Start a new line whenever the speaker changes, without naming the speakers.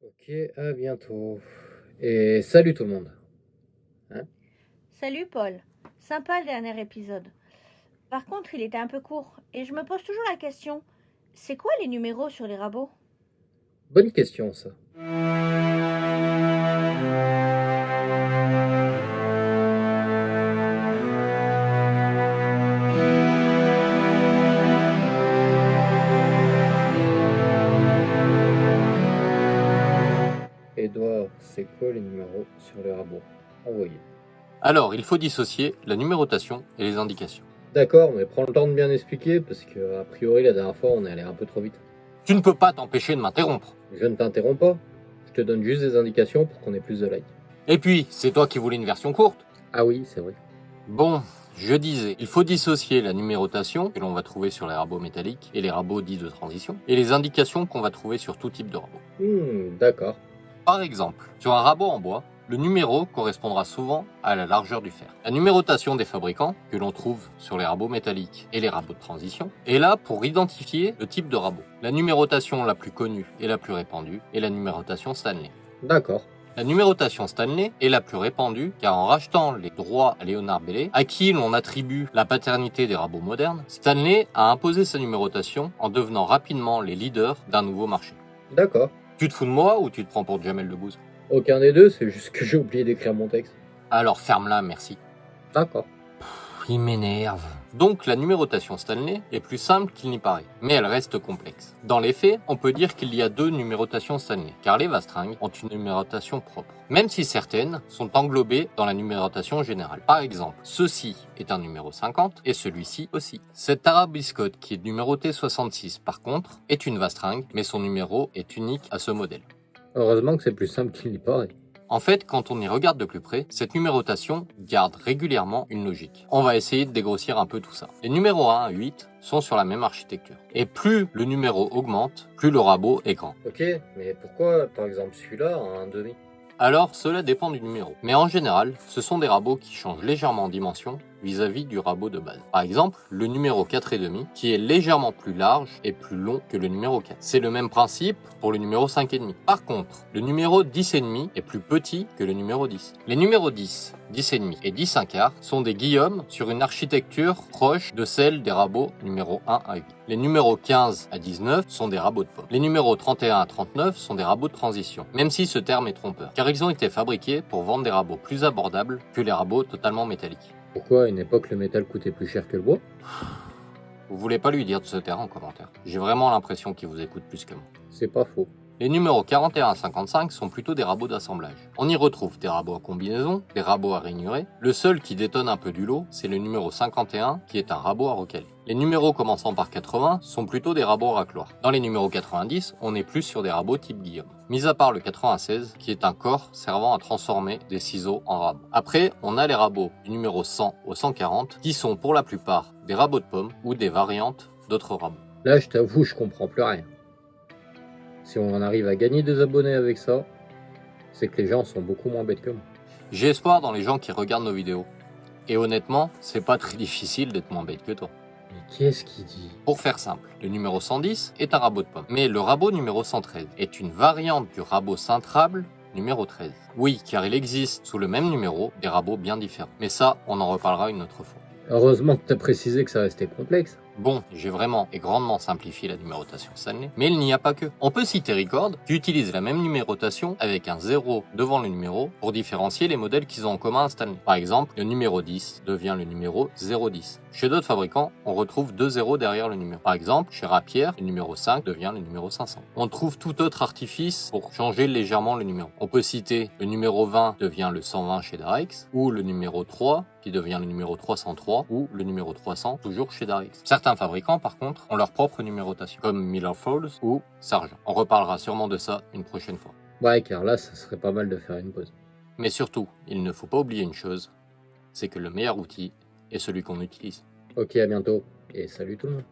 Ok, à bientôt. Et salut tout le monde. Hein.
Salut Paul, sympa le dernier épisode. Par contre, il était un peu court et je me pose toujours la question, c'est quoi les numéros sur les rabots?
Bonne question ça. Edouard, c'est quoi les numéros sur les rabots? Envoyé.
Alors, il faut dissocier la numérotation et les indications.
D'accord, mais prends le temps de bien expliquer parce que a priori la dernière fois on est allé un peu trop vite.
Tu ne peux pas t'empêcher de m'interrompre.
Je ne t'interromps pas. Je te donne juste des indications pour qu'on ait plus de likes.
Et puis, c'est toi qui voulais une version courte.
Ah oui, c'est vrai.
Bon, je disais, il faut dissocier la numérotation que l'on va trouver sur les rabots métalliques et les rabots dits de transition, et les indications qu'on va trouver sur tout type de rabot.
D'accord.
Par exemple, sur un rabot en bois, le numéro correspondra souvent à la largeur du fer. La numérotation des fabricants, que l'on trouve sur les rabots métalliques et les rabots de transition, est là pour identifier le type de rabot. La numérotation la plus connue et la plus répandue est la numérotation Stanley.
D'accord.
La numérotation Stanley est la plus répandue car en rachetant les droits à Léonard Bellet, à qui l'on attribue la paternité des rabots modernes, Stanley a imposé sa numérotation en devenant rapidement les leaders d'un nouveau marché.
D'accord.
Tu te fous de moi ou tu te prends pour Jamel Debbouze?
Aucun des deux, c'est juste que j'ai oublié d'écrire mon texte.
Alors ferme-la, merci.
D'accord.
Il m'énerve. Donc la numérotation Stanley est plus simple qu'il n'y paraît, mais elle reste complexe. Dans les faits, on peut dire qu'il y a deux numérotations Stanley, car les Vastringues ont une numérotation propre, même si certaines sont englobées dans la numérotation générale. Par exemple, ceci est un numéro 50 et celui-ci aussi. Cette arabiscote qui est numérotée 66 par contre est une Vastringue, mais son numéro est unique à ce modèle.
Heureusement que c'est plus simple qu'il n'y paraît.
En fait, quand on y regarde de plus près, cette numérotation garde régulièrement une logique. On va essayer de dégrossir un peu tout ça. Les numéros 1 à 8 sont sur la même architecture. Et plus le numéro augmente, plus le rabot est grand.
Ok, mais pourquoi par exemple celui-là a un demi?
Alors, cela dépend du numéro. Mais en général, ce sont des rabots qui changent légèrement en dimension vis-à-vis du rabot de base. Par exemple, le numéro 4,5 qui est légèrement plus large et plus long que le numéro 4. C'est le même principe pour le numéro 5,5. Par contre, le numéro 10,5 est plus petit que le numéro 10. Les numéros 10, 10,5 et 10 1 quart sont des guillaumes sur une architecture proche de celle des rabots numéro 1 à 8. Les numéros 15 à 19 sont des rabots de pomme. Les numéros 31 à 39 sont des rabots de transition, même si ce terme est trompeur, car ils ont été fabriqués pour vendre des rabots plus abordables que les rabots totalement métalliques.
Pourquoi à une époque le métal coûtait plus cher que le bois?
Vous voulez pas lui dire de se taire en commentaire. J'ai vraiment l'impression qu'il vous écoute plus que moi.
C'est pas faux.
Les numéros 41 à 55 sont plutôt des rabots d'assemblage. On y retrouve des rabots à combinaison, des rabots à rainurés. Le seul qui détonne un peu du lot, c'est le numéro 51 qui est un rabot à recaler. Les numéros commençant par 80 sont plutôt des rabots racloirs. Dans les numéros 90, on est plus sur des rabots type Guillaume. Mis à part le 96, qui est un corps servant à transformer des ciseaux en rabots. Après, on a les rabots du numéro 100 au 140, qui sont pour la plupart des rabots de pommes ou des variantes d'autres rabots.
Là, je t'avoue, je comprends plus rien. Si on en arrive à gagner des abonnés avec ça, c'est que les gens sont beaucoup moins bêtes que moi.
J'ai espoir dans les gens qui regardent nos vidéos. Et honnêtement, c'est pas très difficile d'être moins bête que toi.
Mais qu'est-ce qu'il dit?
Pour faire simple, le numéro 110 est un rabot de pomme. Mais le rabot numéro 113 est une variante du rabot cintrable numéro 13. Oui, car il existe sous le même numéro des rabots bien différents. Mais ça, on en reparlera une autre fois.
Heureusement que t'as précisé que ça restait complexe.
Bon, j'ai vraiment et grandement simplifié la numérotation Stanley, mais il n'y a pas que. On peut citer Record, qui utilise la même numérotation avec un 0 devant le numéro pour différencier les modèles qu'ils ont en commun à Stanley. Par exemple, le numéro 10 devient le numéro 010. Chez d'autres fabricants, on retrouve 2 zéros derrière le numéro. Par exemple, chez Rapier, le numéro 5 devient le numéro 500. On trouve tout autre artifice pour changer légèrement le numéro. On peut citer le numéro 20 devient le 120 chez Darex, ou le numéro 3 qui devient le numéro 303, ou le numéro 300 toujours chez Darex. Certains fabricants, par contre, ont leur propre numérotation, comme Miller Falls ou Sargent. On reparlera sûrement de ça une prochaine fois.
Ouais, car là, ça serait pas mal de faire une pause.
Mais surtout, il ne faut pas oublier une chose, c'est que le meilleur outil est celui qu'on utilise.
Ok, à bientôt, et salut tout le monde.